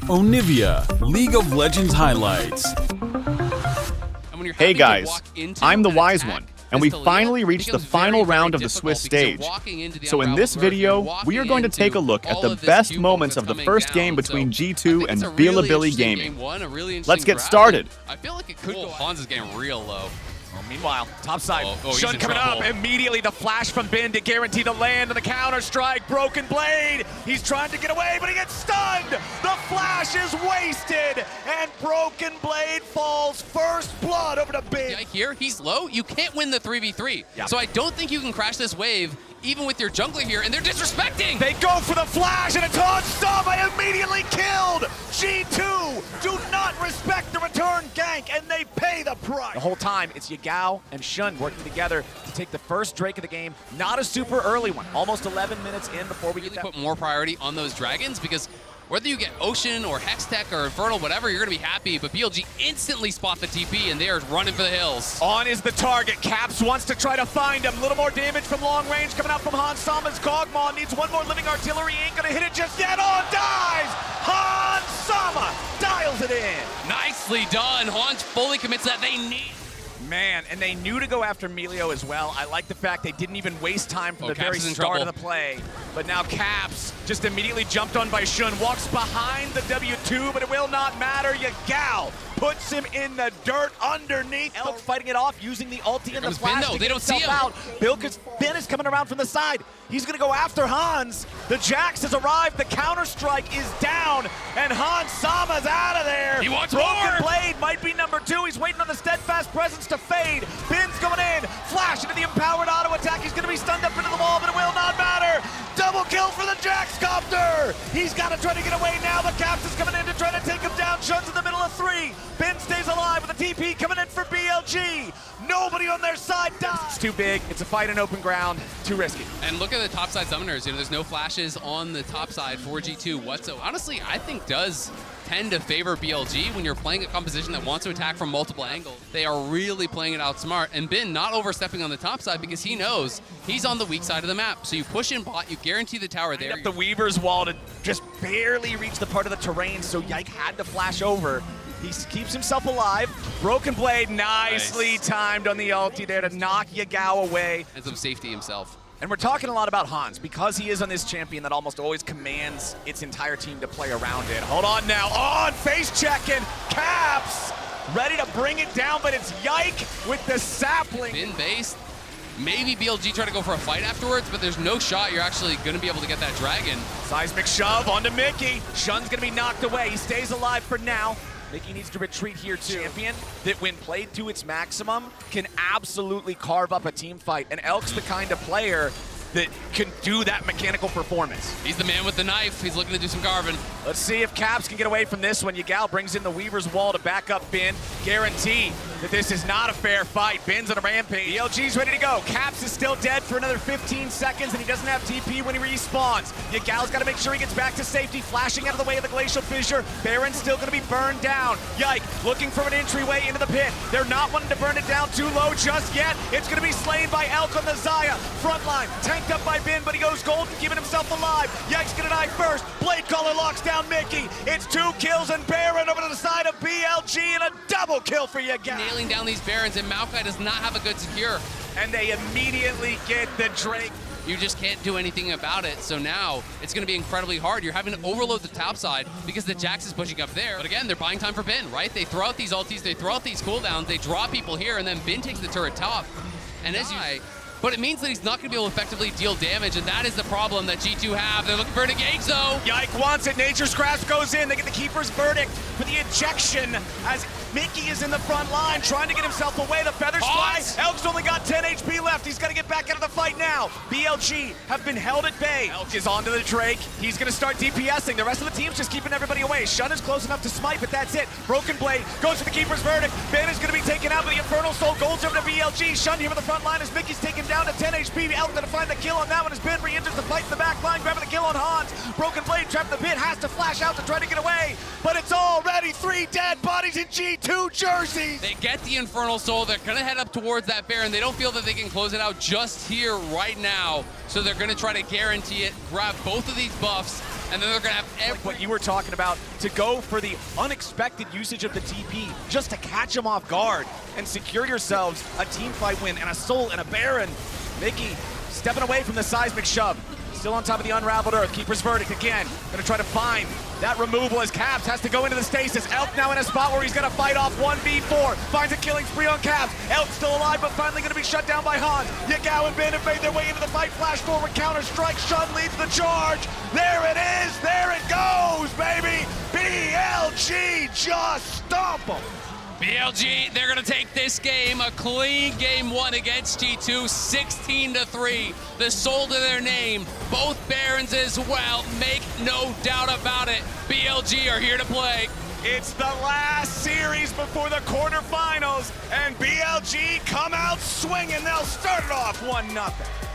Onivia, League of Legends highlights. Hey guys, I'm the wise one, and we finally reached the final round of the Swiss stage. So in this video, we are going to take a look at the best moments of the first game between G2 and Bilibili Gaming. Let's get started. I feel like it could go. Hans is getting real low. Meanwhile, topside, Shun coming trouble. up. Immediately the flash from Bin to guarantee the land and the counter strike. Broken Blade. He's trying to get away, but he gets stunned. The flash is wasted, and Broken Blade falls first blood over to Bin. Yeah, here, he's low. You can't win the 3v3. Yep. So I don't think you can crash this wave, even with your jungler here, and they're disrespecting. They go for the flash, and it's on Sama immediately killed. G2 do not respect the return gank, and they pay the price. The whole time, it's Yagao and Shun working together to take the first Drake of the game. Not a super early one. Almost 11 minutes in before we Really get that. put more priority on those dragons, because whether you get Ocean or Hextech or Infernal, whatever, you're going to be happy. But BLG instantly spot the TP, and they are running for the hills. On is the target. Caps wants to try to find him. A little more damage from long range coming out from Hans Sama's Kog'Maw. Needs one more living artillery. Ain't going to hit it just yet. On dies! Hans Sama dials it in. Nicely done. Hans fully commits that. They need... Man, and they knew to go after Melio as well. I like the fact they didn't even waste time from the Caps very is in start trouble. of the play. But now Caps just immediately jumped on by Shun, walks behind the W2, but it will not matter. Yagao puts him in the dirt underneath. Elk fighting it off, using the ulti and the comes Ben, flash though. to They get don't see himself him. out. Ben is coming around from the side. He's going to go after Hans. The Jax has arrived. The counter-strike is down, and Hans Sama's out of there. He wants Broken more. Blade might be number 2. He's waiting on the steadfast presence to fade. Bin's going in. Flash into the empowered auto attack. He's going to be stunned up into the wall, but it will not matter. Double kill for the Jax copter. He's got to try to get away now. The Caps is coming in to try to take him down. Shun's in the middle of 3. Bin stays alive with a TP coming in for BLG. Nobody on their side dies. It's too big. It's a fight in open ground. Too risky. And look at the top side summoners. You know, there's no flashes on the top side for G2 whatsoever. Honestly, I think does tend to favor BLG when you're playing a composition that wants to attack from multiple angles. They are really playing it out smart, and Bin not overstepping on the top side because he knows he's on the weak side of the map. So you push in bot, you guarantee the tower there. Up the Weaver's wall to just barely reach the part of the terrain, so Yike had to flash over. He keeps himself alive. Broken Blade nicely timed on the ulti there to knock Yagao away. And some safety himself. And we're talking a lot about Hans because he is on this champion that almost always commands its entire team to play around it. Hold on now, on face checking, Caps ready to bring it down, but it's Yike with the sapling. Bin base. Maybe BLG try to go for a fight afterwards, but there's no shot you're actually going to be able to get that dragon. Seismic shove onto Mickey. Shun's gonna be knocked away. He stays alive for now. Mickey needs to retreat here too. Champion that when played to its maximum can absolutely carve up a team fight. And Elk's the kind of player that can do that mechanical performance. He's the man with the knife. He's looking to do some carving. Let's see if Caps can get away from this one. Yagao brings in the Weaver's Wall to back up Bin. Guarantee that this is not a fair fight. Bin's on a rampage. BLG's ready to go. Caps is still dead for another 15 seconds, and he doesn't have TP when he respawns. Yagao's got to make sure he gets back to safety, flashing out of the way of the Glacial Fissure. Baron's still going to be burned down. Yike looking for an entryway into the pit. They're not wanting to burn it down too low just yet. It's going to be slain by Elk on the Zaya. Frontline, tanked up by Bin, but he goes golden, keeping himself alive. Yike's going to die first. Blade Caller locks down Mickey. It's 2 kills, and Baron over to the side of BLG, and a double kill for Yagao. Nailing down these Barons, and Maokai does not have a good secure. And they immediately get the Drake. You just can't do anything about it. So now it's going to be incredibly hard. You're having to overload the top side because the Jax is pushing up there. But again, they're buying time for Bin, right? They throw out these ultis, they throw out these cooldowns, they draw people here, and then Bin takes the turret top. And as you... But it means that he's not going to be able to effectively deal damage, and that is the problem that G2 have. They're looking for an engage, though. Yike wants it. Nature's Grasp goes in. They get the Keeper's Verdict for the ejection as Mickey is in the front line trying to get himself away. The feathers fly. Elk's only got 10 HP left. He's got to get back out of the fight now. BLG have been held at bay. Elk is onto the Drake. He's going to start DPSing. The rest of the team's just keeping everybody away. Shun is close enough to smite, but that's it. Broken Blade goes for the Keeper's Verdict. Ben is going to be taken out, but the Infernal Soul goes over to BLG. Shun here with the front line as Mickey's taken down to 10 HP. Elk going to find the kill on that one as Ben re-enters the fight in the back line, grabbing the kill on Hans. Broken Blade trapped in the pit, has to flash out to try to get away, but it's already 3 dead bodies in G2 jerseys. They get the Infernal Soul. They're going to head up towards that Baron. They don't feel that they can close it out just here right now, so they're going to try to guarantee it, grab both of these buffs, and then they're gonna have Like what you were talking about, to go for the unexpected usage of the TP, just to catch them off guard and secure yourselves a team fight win and a Soul and a Baron. Mickey stepping away from the seismic shove. Still on top of the unraveled earth. Keeper's verdict again. Gonna try to find that removal as Caps has to go into the stasis. Elk now in a spot where he's gonna fight off 1v4. Finds a killing spree on Caps. Elk still alive, but finally gonna be shut down by Hans. Yagao and Ben have made their way into the fight. Flash forward, counter strike. Shun leads the charge. There it is. There it goes, baby. BLG just stomp them. BLG, they're going to take this game, a clean game one against G2, 16-3. The Soul to their name, both Barons as well, make no doubt about it. BLG are here to play. It's the last series before the quarterfinals, and BLG come out swinging. They'll start it off 1-0.